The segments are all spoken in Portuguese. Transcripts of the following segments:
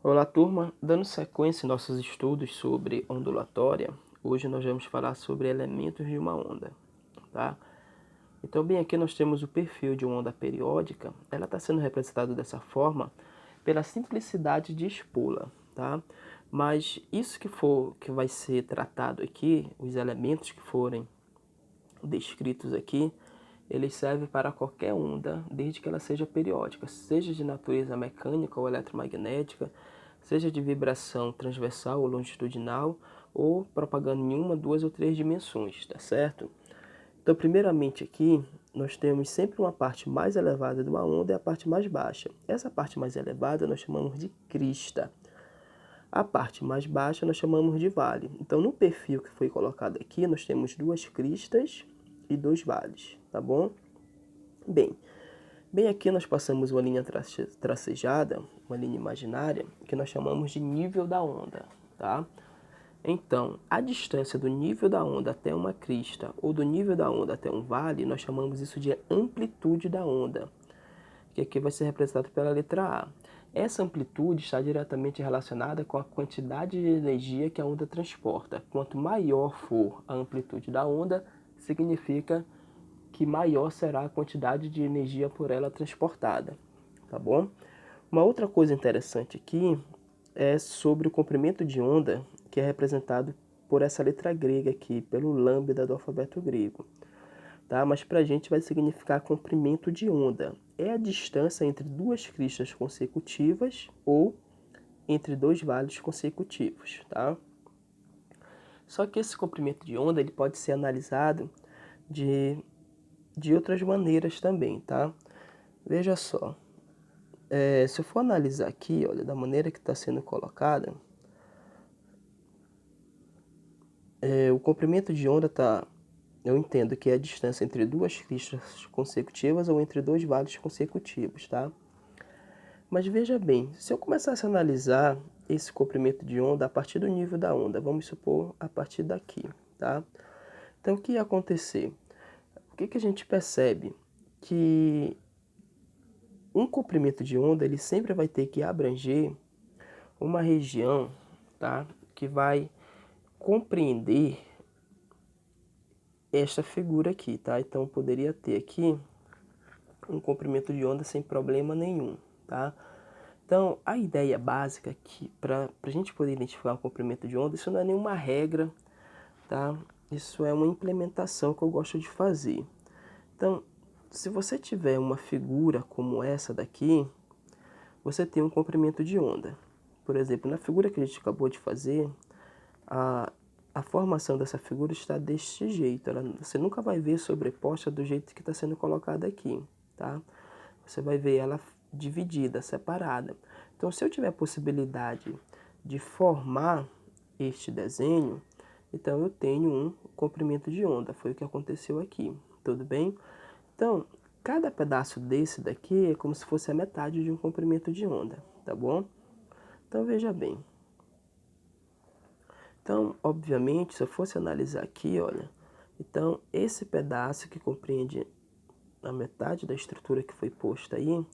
Olá, turma. Dando sequência em nossos estudos sobre ondulatória, hoje nós vamos falar sobre elementos de uma onda, tá? Então, bem aqui nós temos o perfil de uma onda periódica. Ela está sendo representada dessa forma pela simplicidade de expô-la, tá? Mas isso que vai ser tratado aqui, os elementos que forem descritos aqui, eles servem para qualquer onda, desde que ela seja periódica, seja de natureza mecânica ou eletromagnética, seja de vibração transversal ou longitudinal, ou propagando em uma, duas ou três dimensões, tá certo? Então, primeiramente aqui, nós temos sempre uma parte mais elevada de uma onda e a parte mais baixa. Essa parte mais elevada nós chamamos de crista. A parte mais baixa nós chamamos de vale. Então, no perfil que foi colocado aqui, nós temos duas cristas e dois vales, tá bom? Bem aqui nós passamos uma linha tracejada, uma linha imaginária, que nós chamamos de nível da onda, tá? Então, a distância do nível da onda até uma crista ou do nível da onda até um vale, nós chamamos isso de amplitude da onda, que aqui vai ser representado pela letra A. Essa amplitude está diretamente relacionada com a quantidade de energia que a onda transporta. Quanto maior for a amplitude da onda, significa que maior será a quantidade de energia por ela transportada, tá bom? Uma outra coisa interessante aqui é sobre o comprimento de onda, que é representado por essa letra grega aqui, pelo lambda do alfabeto grego, tá? Mas para a gente vai significar comprimento de onda. É a distância entre duas cristas consecutivas ou entre dois vales consecutivos, tá? Só que esse comprimento de onda ele pode ser analisado de outras maneiras também, tá? Veja só, se eu for analisar aqui, olha, da maneira que está sendo colocada, o comprimento de onda tá, eu entendo que é a distância entre duas cristas consecutivas ou entre dois vales consecutivos, tá? Mas veja bem, se eu começasse a analisar esse comprimento de onda a partir do nível da onda, vamos supor a partir daqui, tá? Então o que ia acontecer? O que a gente percebe? Que um comprimento de onda ele sempre vai ter que abranger uma região, tá, que vai compreender esta figura aqui, tá? Então eu poderia ter aqui um comprimento de onda sem problema nenhum, tá? Então a ideia básica aqui para a gente poder identificar um comprimento de onda, isso não é nenhuma regra, tá? Isso é uma implementação que eu gosto de fazer. Então, se você tiver uma figura como essa daqui, você tem um comprimento de onda. Por exemplo, na figura que a gente acabou de fazer, a formação dessa figura está deste jeito. Você nunca vai ver sobreposta do jeito que está sendo colocada aqui, tá? Você vai ver ela dividida, separada. Então, se eu tiver a possibilidade de formar este desenho, então eu tenho um comprimento de onda. Foi o que aconteceu aqui, tudo bem? Então, cada pedaço desse daqui é como se fosse a metade de um comprimento de onda, tá bom? Então, veja bem. Então, obviamente, se eu fosse analisar aqui, olha, então esse pedaço que compreende a metade da estrutura que foi posta aí,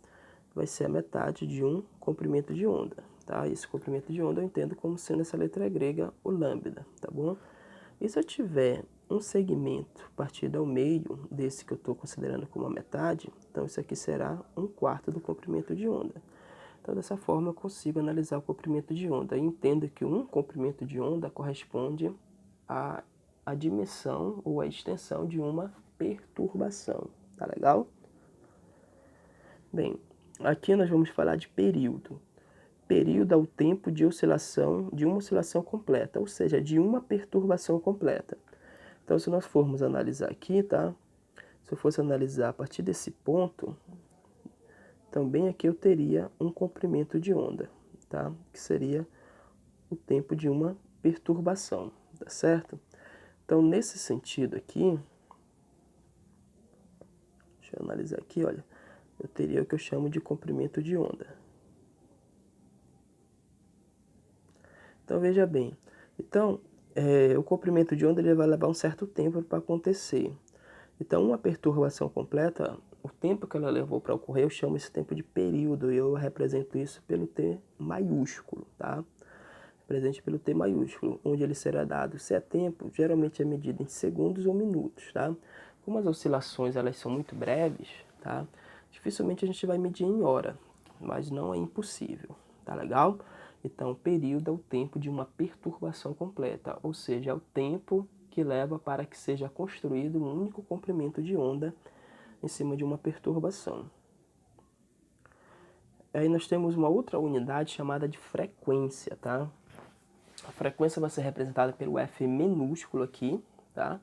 vai ser a metade de um comprimento de onda, tá? Esse comprimento de onda eu entendo como sendo essa letra grega, o lambda, tá bom? E se eu tiver um segmento partido ao meio desse que eu estou considerando como a metade, então isso aqui será um quarto do comprimento de onda. Então, dessa forma, eu consigo analisar o comprimento de onda. Eu entendo que um comprimento de onda corresponde à dimensão ou à extensão de uma perturbação. Tá legal? Bem, aqui nós vamos falar de período. Período é o tempo de oscilação, de uma oscilação completa, ou seja, de uma perturbação completa. Então, se nós formos analisar aqui, tá? Se eu fosse analisar a partir desse ponto, também aqui eu teria um comprimento de onda, tá? Que seria o tempo de uma perturbação, tá certo? Então, nesse sentido aqui, deixa eu analisar aqui, olha, eu teria o que eu chamo de comprimento de onda. Então, veja bem, então, o comprimento de onda ele vai levar um certo tempo para acontecer. Então, uma perturbação completa, o tempo que ela levou para ocorrer, eu chamo esse tempo de período, e eu represento isso pelo T maiúsculo, tá? Presente pelo T maiúsculo, onde ele será dado. Se é tempo, geralmente é medido em segundos ou minutos, tá? Como as oscilações elas são muito breves, tá? Dificilmente a gente vai medir em hora, mas não é impossível, tá legal? Então, período é o tempo de uma perturbação completa, ou seja, é o tempo que leva para que seja construído um único comprimento de onda em cima de uma perturbação. Aí nós temos uma outra unidade chamada de frequência, tá? A frequência vai ser representada pelo F minúsculo aqui, tá?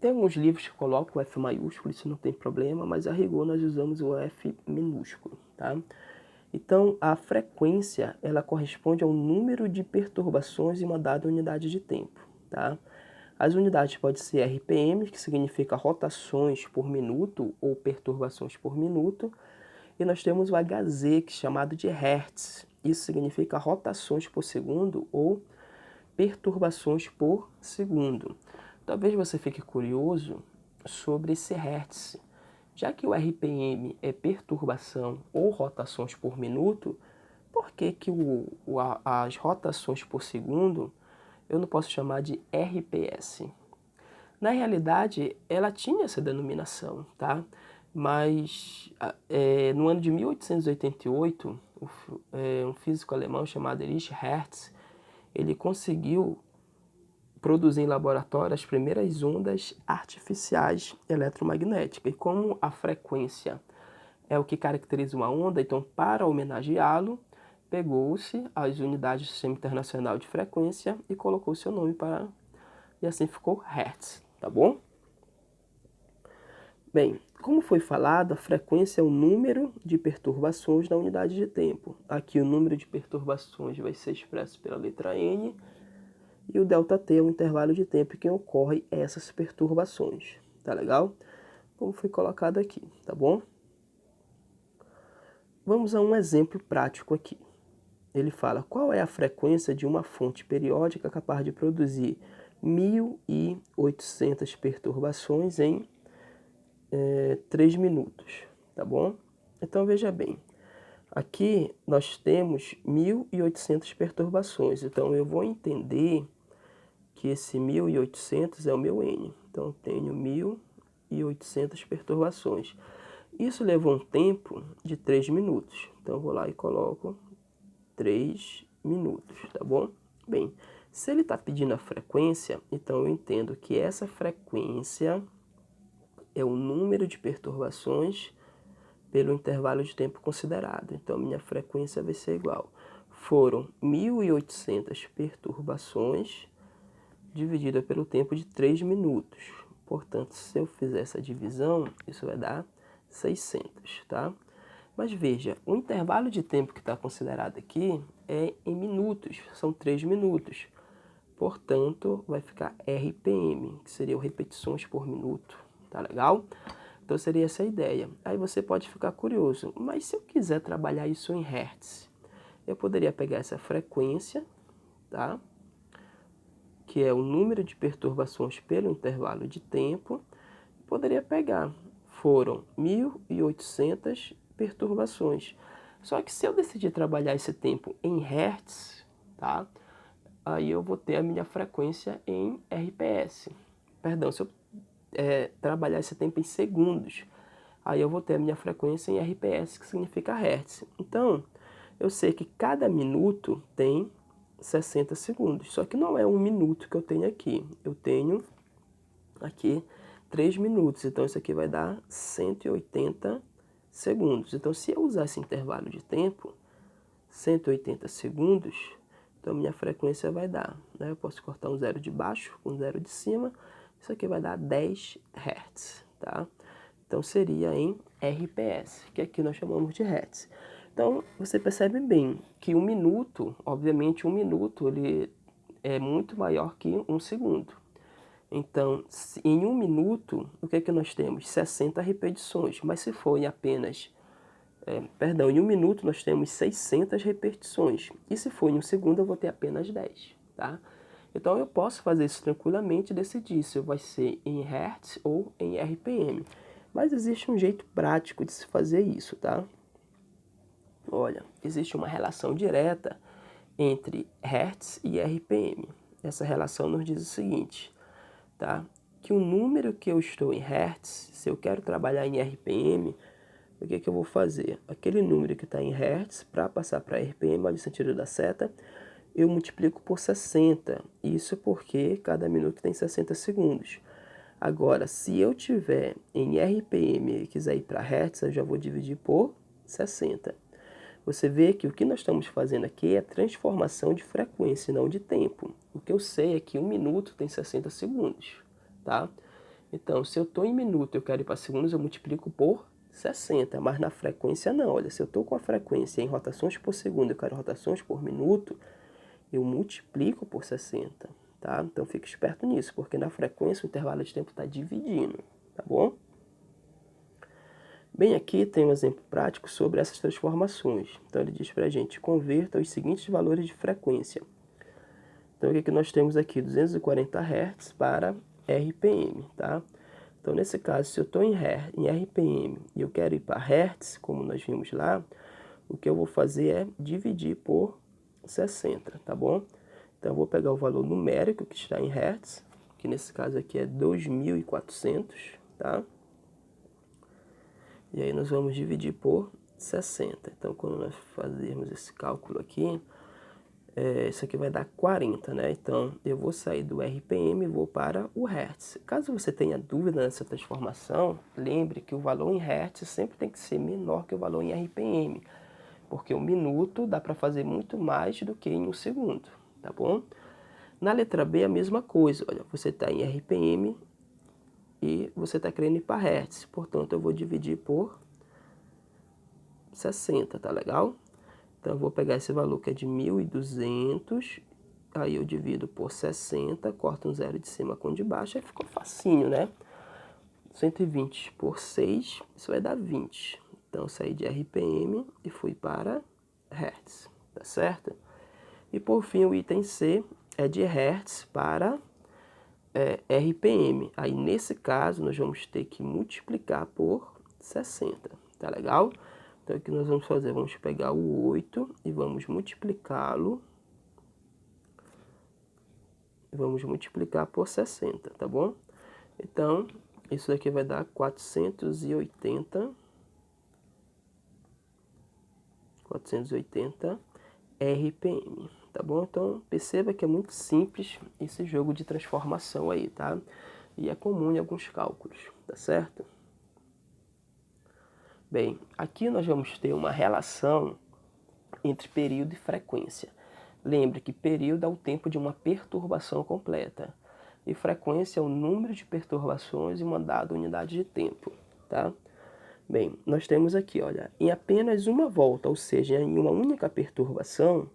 Tem alguns livros que colocam o F maiúsculo, isso não tem problema, mas a rigor nós usamos o F minúsculo, tá? Então, a frequência, ela corresponde ao número de perturbações em uma dada unidade de tempo, tá? As unidades podem ser RPM, que significa rotações por minuto ou perturbações por minuto, e nós temos o Hz, que é chamado de Hertz. Isso significa rotações por segundo ou perturbações por segundo. Talvez você fique curioso sobre esse Hertz. Já que o RPM é perturbação ou rotações por minuto, por que as rotações por segundo eu não posso chamar de RPS? Na realidade, ela tinha essa denominação, tá? Mas no ano de 1888, um físico alemão chamado Erich Hertz, ele conseguiu produzir em laboratório as primeiras ondas artificiais eletromagnéticas. E como a frequência é o que caracteriza uma onda, então para homenageá-lo, pegou-se as unidades do Sistema Internacional de Frequência e colocou seu nome para... E assim ficou Hertz, tá bom? Bem, como foi falado, a frequência é o número de perturbações na unidade de tempo. Aqui o número de perturbações vai ser expresso pela letra N, e o ΔT é o intervalo de tempo em que ocorrem essas perturbações, tá legal? Como foi colocado aqui, tá bom? Vamos a um exemplo prático aqui. Ele fala, qual é a frequência de uma fonte periódica capaz de produzir 1.800 perturbações em 3 minutos, tá bom? Então veja bem, aqui nós temos 1.800 perturbações, então eu vou entender que esse 1.800 é o meu N. Então, eu tenho 1.800 perturbações. Isso levou um tempo de 3 minutos. Então, eu vou lá e coloco 3 minutos, tá bom? Bem, se ele está pedindo a frequência, então eu entendo que essa frequência é o número de perturbações pelo intervalo de tempo considerado. Então, minha frequência vai ser igual. Foram 1.800 perturbações dividida pelo tempo de 3 minutos. Portanto, se eu fizer essa divisão, isso vai dar 600, tá? Mas veja, o intervalo de tempo que está considerado aqui é em minutos, são 3 minutos. Portanto, vai ficar RPM, que seria repetições por minuto, tá legal? Então, seria essa a ideia. Aí você pode ficar curioso, mas se eu quiser trabalhar isso em Hertz, eu poderia pegar essa frequência, tá? Que é o número de perturbações pelo intervalo de tempo, poderia pegar. Foram 1.800 perturbações. Só que se eu decidir trabalhar esse tempo em Hertz, tá? Aí eu vou ter a minha frequência em RPS. Perdão, se eu trabalhar esse tempo em segundos, aí eu vou ter a minha frequência em RPS, que significa Hertz. Então, eu sei que cada minuto tem 60 segundos. Só que não é 1 minuto que eu tenho aqui. Eu tenho aqui 3 minutos. Então, isso aqui vai dar 180 segundos. Então, se eu usar esse intervalo de tempo, 180 segundos, então minha frequência vai dar, né? Eu posso cortar um zero de baixo com um zero de cima. Isso aqui vai dar 10 Hz, tá? Então, seria em RPS, que aqui nós chamamos de Hertz. Então, você percebe bem que 1 minuto, obviamente 1 minuto, ele é muito maior que 1 segundo. Então, em 1 minuto, o que é que nós temos? 60 repetições, mas se for em apenas... em 1 minuto nós temos 600 repetições, e se for em 1 segundo eu vou ter apenas 10, tá? Então, eu posso fazer isso tranquilamente e decidir se vai ser em Hertz ou em RPM. Mas existe um jeito prático de se fazer isso, tá? Olha, existe uma relação direta entre Hertz e RPM. Essa relação nos diz o seguinte, tá? Que o número que eu estou em Hertz, se eu quero trabalhar em RPM, o que eu vou fazer? Aquele número que está em Hertz, para passar para RPM, olha o sentido da seta, eu multiplico por 60. Isso porque cada minuto tem 60 segundos. Agora, se eu tiver em RPM e quiser ir para Hertz, eu já vou dividir por 60. Você vê que o que nós estamos fazendo aqui é transformação de frequência, não de tempo. O que eu sei é que 1 minuto tem 60 segundos, tá? Então, se eu estou em minuto e eu quero ir para segundos, eu multiplico por 60, mas na frequência não. Olha, se eu estou com a frequência em rotações por segundo e eu quero rotações por minuto, eu multiplico por 60, tá? Então, fique esperto nisso, porque na frequência o intervalo de tempo está dividindo, tá bom? Bem, aqui tem um exemplo prático sobre essas transformações. Então, ele diz para a gente, converta os seguintes valores de frequência. Então, o que nós temos aqui? 240 Hz para RPM, tá? Então, nesse caso, se eu estou em RPM e eu quero ir para Hertz, como nós vimos lá, o que eu vou fazer é dividir por 60, tá bom? Então, eu vou pegar o valor numérico que está em Hertz, que nesse caso aqui é 2.400, tá? E aí nós vamos dividir por 60. Então, quando nós fazermos esse cálculo aqui, isso aqui vai dar 40, né? Então, eu vou sair do RPM e vou para o Hertz. Caso você tenha dúvida nessa transformação, lembre que o valor em Hertz sempre tem que ser menor que o valor em RPM, porque um minuto dá para fazer muito mais do que em um segundo, tá bom? Na letra B, a mesma coisa. Olha, você está em RPM e você está querendo ir para Hertz. Portanto, eu vou dividir por 60, tá legal? Então, eu vou pegar esse valor que é de 1.200, aí eu divido por 60, corto um zero de cima com de baixo, aí ficou facinho, né? 120 por 6, isso vai dar 20. Então, eu saí de RPM e fui para Hertz, tá certo? E, por fim, o item C é de Hertz para RPM. Aí, nesse caso, nós vamos ter que multiplicar por 60, tá legal? Então, o que nós vamos fazer? Vamos pegar o 8 e vamos multiplicá-lo. Vamos multiplicar por 60, tá bom? Então, isso daqui vai dar 480 RPM, tá bom? Então, perceba que é muito simples esse jogo de transformação aí, tá? E é comum em alguns cálculos, tá certo? Bem, aqui nós vamos ter uma relação entre período e frequência. Lembre que período é o tempo de uma perturbação completa e frequência é o número de perturbações em uma dada unidade de tempo, tá? Bem, nós temos aqui, olha, em apenas uma volta, ou seja, em uma única perturbação,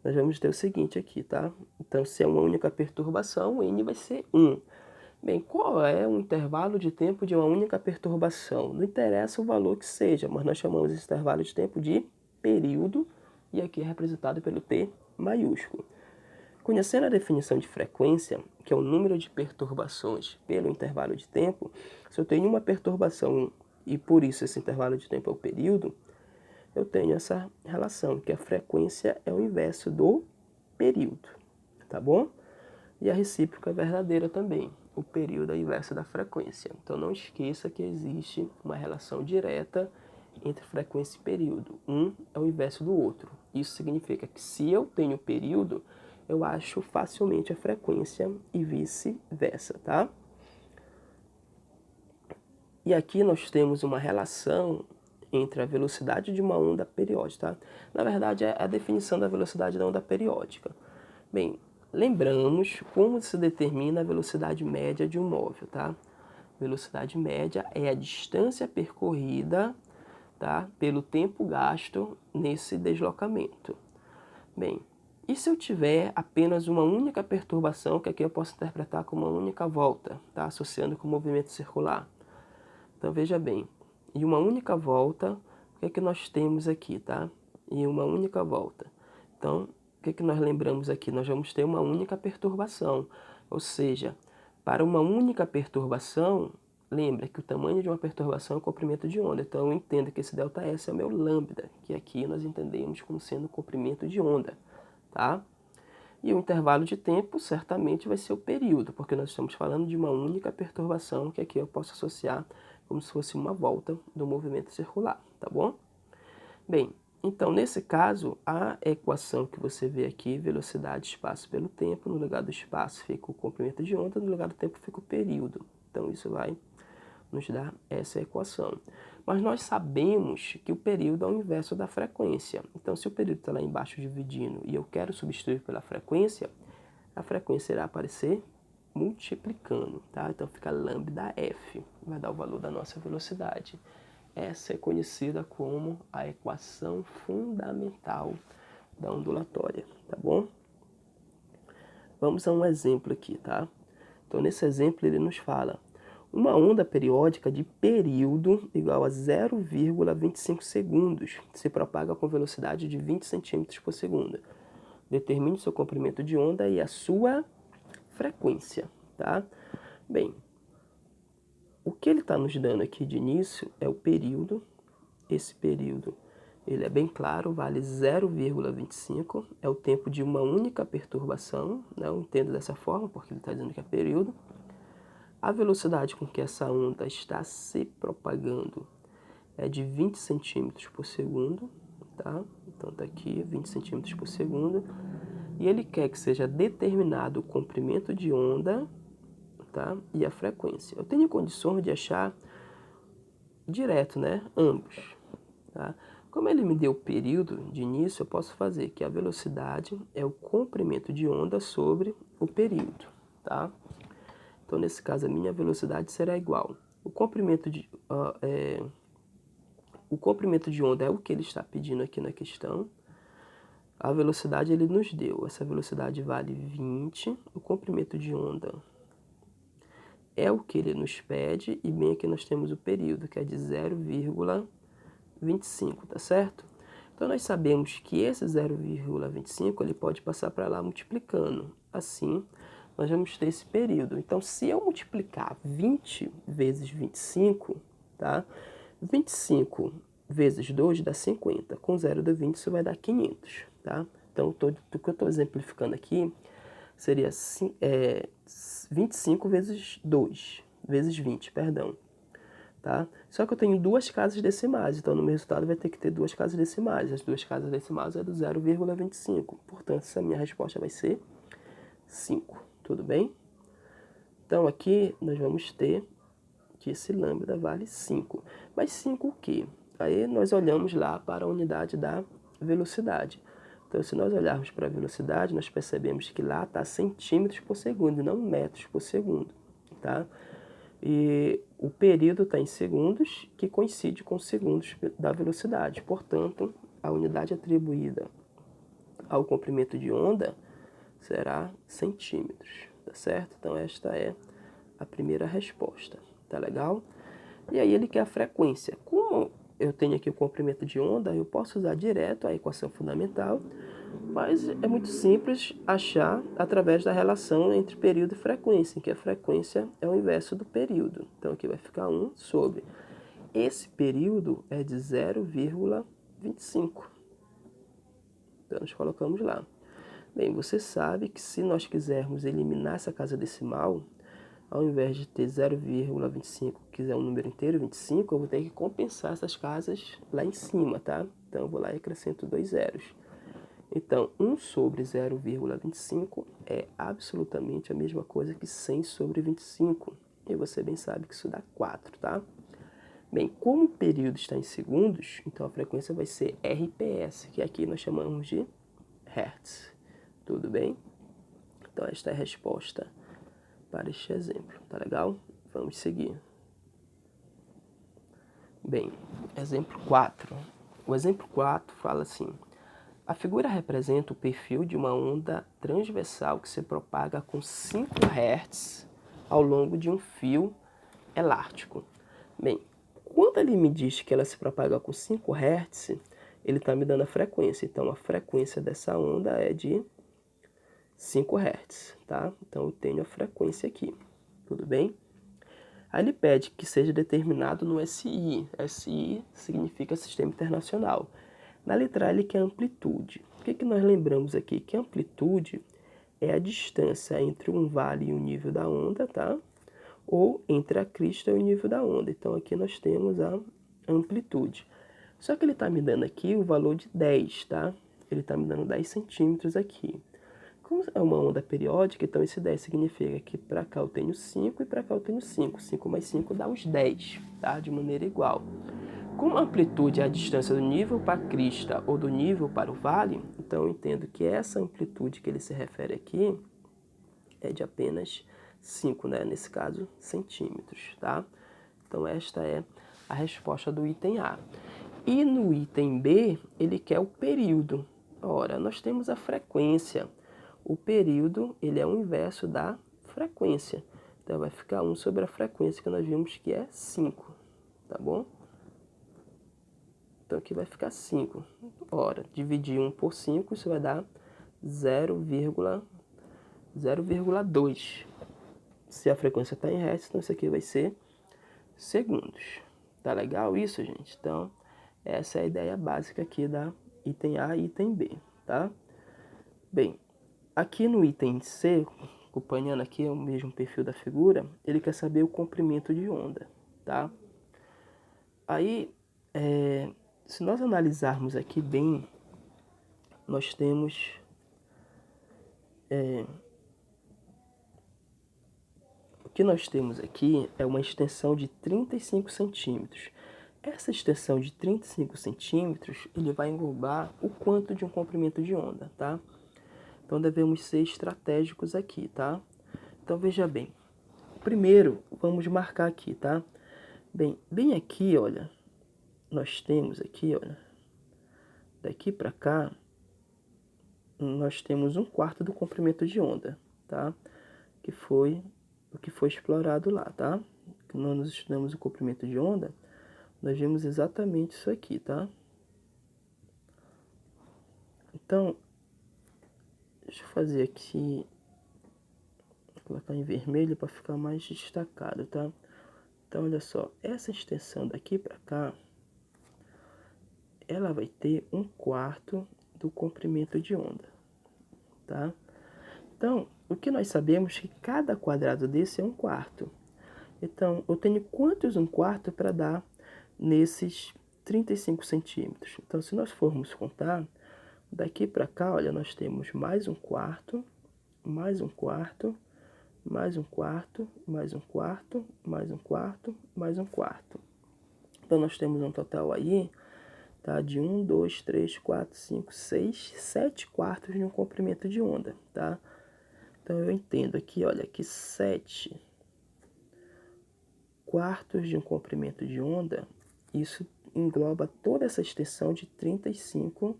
nós vamos ter o seguinte aqui, tá? Então, se é uma única perturbação, o n vai ser 1. Bem, qual é o intervalo de tempo de uma única perturbação? Não interessa o valor que seja, mas nós chamamos esse intervalo de tempo de período, e aqui é representado pelo T maiúsculo. Conhecendo a definição de frequência, que é o número de perturbações pelo intervalo de tempo, se eu tenho uma perturbação e por isso esse intervalo de tempo é o período, eu tenho essa relação, que a frequência é o inverso do período, tá bom? E a recíproca é verdadeira também. O período é o inverso da frequência. Então, não esqueça que existe uma relação direta entre frequência e período. Um é o inverso do outro. Isso significa que se eu tenho período, eu acho facilmente a frequência e vice-versa, tá? E aqui nós temos uma relação entre a velocidade de uma onda periódica, tá? Na verdade, é a definição da velocidade da onda periódica. Bem, lembramos como se determina a velocidade média de um móvel, tá? Velocidade média é a distância percorrida, tá? Pelo tempo gasto nesse deslocamento. Bem, e se eu tiver apenas uma única perturbação, que aqui eu posso interpretar como uma única volta, tá? Associando com o movimento circular. Então, veja bem, em uma única volta, o que nós temos aqui, tá? Em uma única volta. Então, o que nós lembramos aqui? Nós vamos ter uma única perturbação, ou seja, para uma única perturbação, lembra que o tamanho de uma perturbação é o comprimento de onda. Então eu entendo que esse ΔS é o meu lambda, que aqui nós entendemos como sendo o comprimento de onda, tá? E o intervalo de tempo certamente vai ser o período, porque nós estamos falando de uma única perturbação, que aqui eu posso associar como se fosse uma volta do movimento circular, tá bom? Bem, então nesse caso, a equação que você vê aqui, velocidade, espaço pelo tempo, no lugar do espaço fica o comprimento de onda, no lugar do tempo fica o período. Então isso vai nos dar essa equação. Mas nós sabemos que o período é o inverso da frequência. Então, se o período está lá embaixo dividindo e eu quero substituir pela frequência, a frequência irá aparecer multiplicando, tá? Então fica lambda f, vai dar o valor da nossa velocidade. Essa é conhecida como a equação fundamental da ondulatória, tá bom? Vamos a um exemplo aqui, tá? Então, nesse exemplo, ele nos fala uma onda periódica de período igual a 0,25 segundos se propaga com velocidade de 20 centímetros por segundo. Determine seu comprimento de onda e a sua frequência, tá? Bem, o que ele está nos dando aqui de início é o período. Esse período, ele é bem claro, vale 0,25, é o tempo de uma única perturbação, né? Eu entendo dessa forma, porque ele está dizendo que é período. A velocidade com que essa onda está se propagando é de 20 centímetros por segundo, tá? Então tá aqui 20 centímetros por segundo. E ele quer que seja determinado o comprimento de onda, tá? E a frequência. Eu tenho condições de achar direto, né? Ambos, tá? Como ele me deu o período de início, eu posso fazer que a velocidade é o comprimento de onda sobre o período, tá? Então, nesse caso, a minha velocidade será igual. O comprimento de onda é o que ele está pedindo aqui na questão. A velocidade ele nos deu. Essa velocidade vale 20. O comprimento de onda é o que ele nos pede. E bem aqui nós temos o período, que é de 0,25, tá certo? Então, nós sabemos que esse 0,25 ele pode passar para lá multiplicando. Assim, nós vamos ter esse período. Então, se eu multiplicar 20 vezes 25, tá? 25 vezes 2 dá 50. Com 0 dá 20, isso vai dar 500, tá? Então, o que eu estou exemplificando aqui seria 25 vezes 2, vezes 20, perdão. Tá? Só que eu tenho duas casas decimais, então no meu resultado vai ter que ter duas casas decimais. As duas casas decimais é do 0,25. Portanto, essa minha resposta vai ser 5. Tudo bem? Então aqui nós vamos ter que esse lambda vale 5. Mas 5 o quê? Aí nós olhamos lá para a unidade da velocidade. Então, se nós olharmos para a velocidade, nós percebemos que lá está centímetros por segundo, e não metros por segundo, tá? E o período está em segundos, que coincide com os segundos da velocidade. Portanto, a unidade atribuída ao comprimento de onda será centímetros, tá certo? Então, esta é a primeira resposta, tá legal? E aí ele quer a frequência. Como eu tenho aqui o comprimento de onda, eu posso usar direto a equação fundamental, mas é muito simples achar através da relação entre período e frequência, em que a frequência é o inverso do período. Então aqui vai ficar 1 sobre. Esse período é de 0,25. Então nós colocamos lá. Bem, você sabe que se nós quisermos eliminar essa casa decimal, ao invés de ter 0,25, quiser um número inteiro, 25, eu vou ter que compensar essas casas lá em cima, tá? Então eu vou lá e acrescento 2 zeros. Então, 1 sobre 0,25 é absolutamente a mesma coisa que 100 sobre 25. E você bem sabe que isso dá 4, tá? Bem, como o período está em segundos, então a frequência vai ser RPS, que aqui nós chamamos de Hertz. Tudo bem? Então, esta é a resposta para este exemplo, tá legal? Vamos seguir. Bem, exemplo 4. O exemplo 4 fala assim: a figura representa o perfil de uma onda transversal que se propaga com 5 Hz ao longo de um fio elástico. Bem, quando ele me diz que ela se propaga com 5 Hz, ele está me dando a frequência. Então, a frequência dessa onda é de 5 Hz, tá? Então, eu tenho a frequência aqui, tudo bem? Aí ele pede que seja determinado no SI. SI significa Sistema Internacional. Na letra A ele quer amplitude. O que nós lembramos aqui? Que amplitude é a distância entre um vale e o nível da onda, tá? Ou entre a crista e o nível da onda. Então aqui nós temos a amplitude. Só que ele está me dando aqui o valor de 10, tá? Ele está me dando 10 centímetros aqui. Como é uma onda periódica, então esse 10 significa que para cá eu tenho 5 e para cá eu tenho 5. 5 mais 5 dá os 10, tá? De maneira igual. Como a amplitude é a distância do nível para a crista ou do nível para o vale, então eu entendo que essa amplitude que ele se refere aqui é de apenas 5, né? Nesse caso, centímetros, tá? Então esta é a resposta do item A. E no item B, ele quer o período. Ora, nós temos a frequência. O período, ele é o inverso da frequência. Então vai ficar 1 sobre a frequência que nós vimos que é 5, tá bom? Então aqui vai ficar 5. Ora, dividir 1 por 5, isso vai dar 0,2. Se a frequência está em hertz, então isso aqui vai ser segundos. Tá legal isso, gente? Então, essa é a ideia básica aqui da item A e item B, tá? Bem, aqui no item C, acompanhando aqui o mesmo perfil da figura, ele quer saber o comprimento de onda, tá? Aí, se nós analisarmos aqui bem, nós temos o que nós temos aqui é uma extensão de 35 centímetros. Essa extensão de 35 centímetros, ele vai englobar o quanto de um comprimento de onda, tá? Então devemos ser estratégicos aqui, tá? Então veja bem. Primeiro, vamos marcar aqui, tá? Bem aqui, olha, nós temos aqui, olha, daqui para cá, nós temos 1/4 do comprimento de onda, tá? Que foi o que foi explorado lá, tá? Quando nós estudamos o comprimento de onda, nós vimos exatamente isso aqui, tá? Então, deixa eu fazer aqui, vou colocar em vermelho para ficar mais destacado, tá? Então, olha só, essa extensão daqui para cá, ela vai ter 1/4 do comprimento de onda, tá? Então, o que nós sabemos é que cada quadrado desse é 1/4. Então, eu tenho quantos 1/4 para dar nesses 35 centímetros? Então, se nós formos contar, daqui para cá, olha, nós temos mais 1/4, mais 1/4, mais 1/4, mais 1/4, mais 1/4, mais 1/4. Então, nós temos um total aí, tá, de 1, 2, 3, 4, 5, 6, 7/4 de um comprimento de onda, tá? Então, eu entendo aqui, olha, que 7/4 de um comprimento de onda, isso engloba toda essa extensão de 35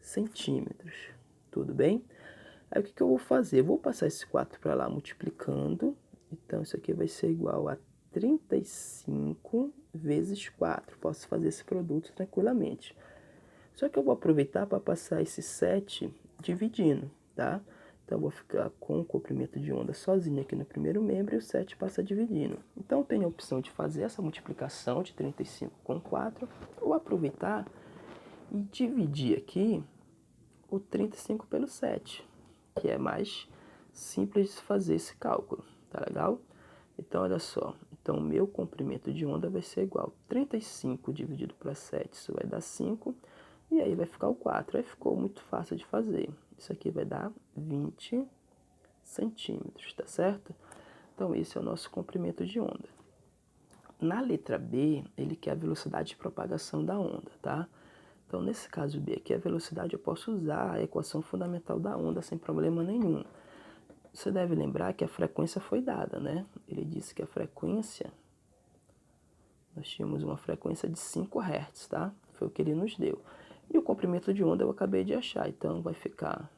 centímetros, tudo bem? Aí o que eu vou fazer? Eu vou passar esse 4 para lá multiplicando, então isso aqui vai ser igual a 35 vezes 4. Posso fazer esse produto tranquilamente. Só que eu vou aproveitar para passar esse 7 dividindo, tá? Então eu vou ficar com o comprimento de onda sozinho aqui no primeiro membro e o 7 passa dividindo. Então eu tenho a opção de fazer essa multiplicação de 35 com 4, ou aproveitar e dividir aqui o 35 pelo 7, que é mais simples de fazer esse cálculo, tá legal? Então, olha só, então o meu comprimento de onda vai ser igual a 35 dividido para 7, isso vai dar 5, e aí vai ficar o 4, aí ficou muito fácil de fazer. Isso aqui vai dar 20 centímetros, tá certo? Então, esse é o nosso comprimento de onda. Na letra B, ele quer a velocidade de propagação da onda, tá? Então, nesse caso B aqui, a velocidade eu posso usar a equação fundamental da onda sem problema nenhum. Você deve lembrar que a frequência foi dada, né? Ele disse que a frequência, nós tínhamos uma frequência de 5 Hz, tá? Foi o que ele nos deu. E o comprimento de onda eu acabei de achar, então vai ficar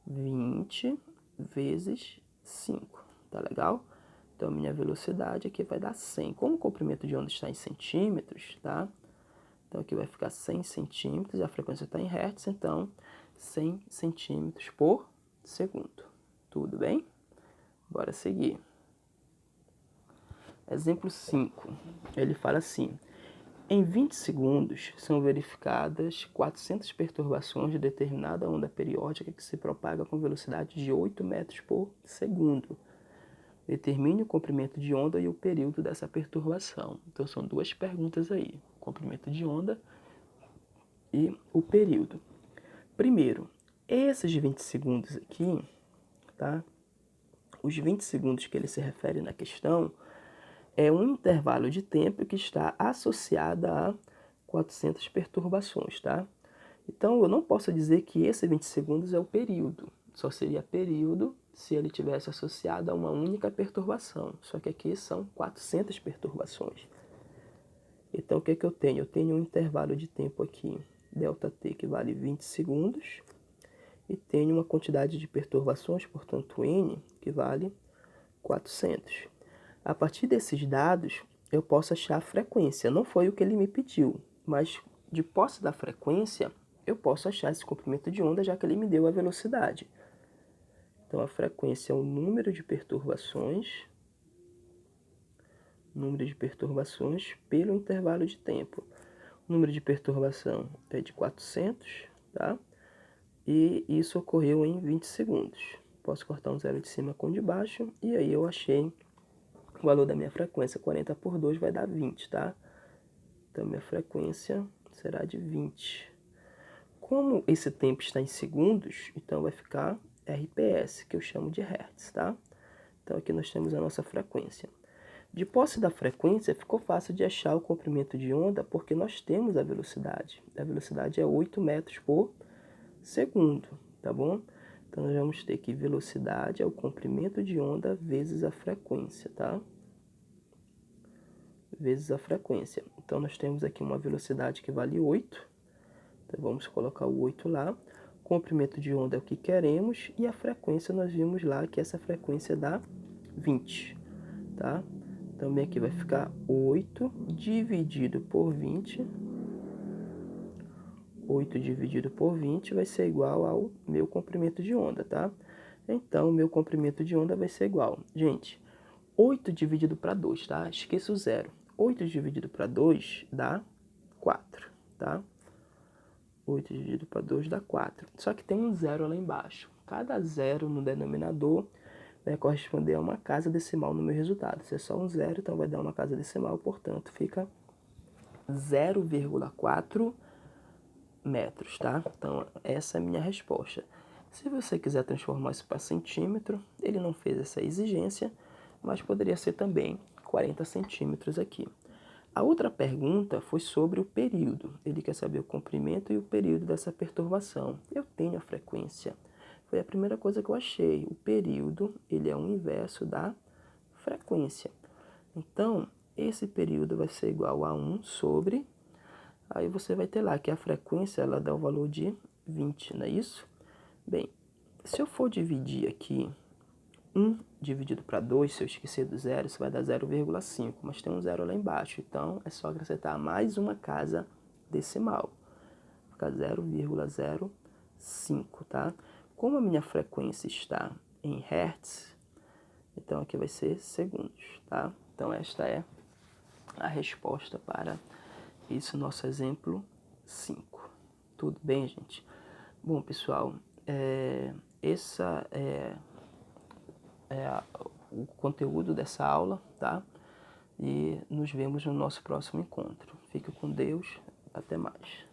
20 vezes 5, tá legal? Então, minha velocidade aqui vai dar 100. Como o comprimento de onda está em centímetros, tá? Então, aqui vai ficar 100 centímetros, e a frequência está em hertz, então 100 centímetros por segundo. Tudo bem? Bora seguir. Exemplo 5, ele fala assim: em 20 segundos são verificadas 400 perturbações de determinada onda periódica que se propaga com velocidade de 8 metros por segundo. Determine o comprimento de onda e o período dessa perturbação. Então são duas perguntas aí: o comprimento de onda e o período. Primeiro, esses 20 segundos aqui, tá? Os 20 segundos que ele se refere na questão é um intervalo de tempo que está associado a 400 perturbações, tá? Então, eu não posso dizer que esse 20 segundos é o período. Só seria período se ele tivesse associado a uma única perturbação. Só que aqui são 400 perturbações. Então, o que é que eu tenho? Eu tenho um intervalo de tempo aqui, ΔT, que vale 20 segundos. E tenho uma quantidade de perturbações, portanto, N, que vale 400. A partir desses dados, eu posso achar a frequência. Não foi o que ele me pediu, mas de posse da frequência, eu posso achar esse comprimento de onda, já que ele me deu a velocidade. Então, a frequência é o número de perturbações pelo intervalo de tempo. O número de perturbação é de 400, tá? E isso ocorreu em 20 segundos. Posso cortar um zero de cima com o de baixo, e aí eu achei o valor da minha frequência. 40 por 2 vai dar 20, tá? Então, minha frequência será de 20. Como esse tempo está em segundos, então vai ficar RPS, que eu chamo de Hertz, tá? Então, aqui nós temos a nossa frequência. De posse da frequência, ficou fácil de achar o comprimento de onda, porque nós temos a velocidade. A velocidade é 8 metros por segundo, tá bom? Então, nós vamos ter que velocidade é o comprimento de onda vezes a frequência, tá? Vezes a frequência. Então, nós temos aqui uma velocidade que vale 8. Então, vamos colocar o 8 lá. O comprimento de onda é o que queremos. E a frequência, nós vimos lá que essa frequência dá 20, tá? Também aqui vai ficar 8 dividido por 20. 8 dividido por 20 vai ser igual ao meu comprimento de onda, tá? Então, o meu comprimento de onda vai ser igual. Gente, 8 dividido para 2, tá? Esqueça o zero. 8 dividido para 2 dá 4, tá? 8 dividido para 2 dá 4. Só que tem um zero lá embaixo. Cada zero no denominador vai corresponder a uma casa decimal no meu resultado. Se é só um zero, então vai dar uma casa decimal, portanto, fica 0,4 metros, tá? Então, essa é a minha resposta. Se você quiser transformar isso para centímetro, ele não fez essa exigência, mas poderia ser também 40 centímetros aqui. A outra pergunta foi sobre o período. Ele quer saber o comprimento e o período dessa perturbação. Eu tenho a frequência. Foi a primeira coisa que eu achei. O período, ele é o inverso da frequência. Então, esse período vai ser igual a 1 sobre... Aí você vai ter lá que a frequência, ela dá o valor de 20, não é isso? Bem, se eu for dividir aqui 1 dividido para 2, se eu esquecer do zero, isso vai dar 0,5, mas tem um zero lá embaixo, então é só acrescentar mais uma casa decimal, fica 0,05, tá? Como a minha frequência está em Hertz, então aqui vai ser segundos, tá? Então esta é a resposta para esse nosso exemplo 5. Tudo bem, gente? Bom, pessoal, essa é o conteúdo dessa aula, tá? E nos vemos no nosso próximo encontro. Fique com Deus. Até mais.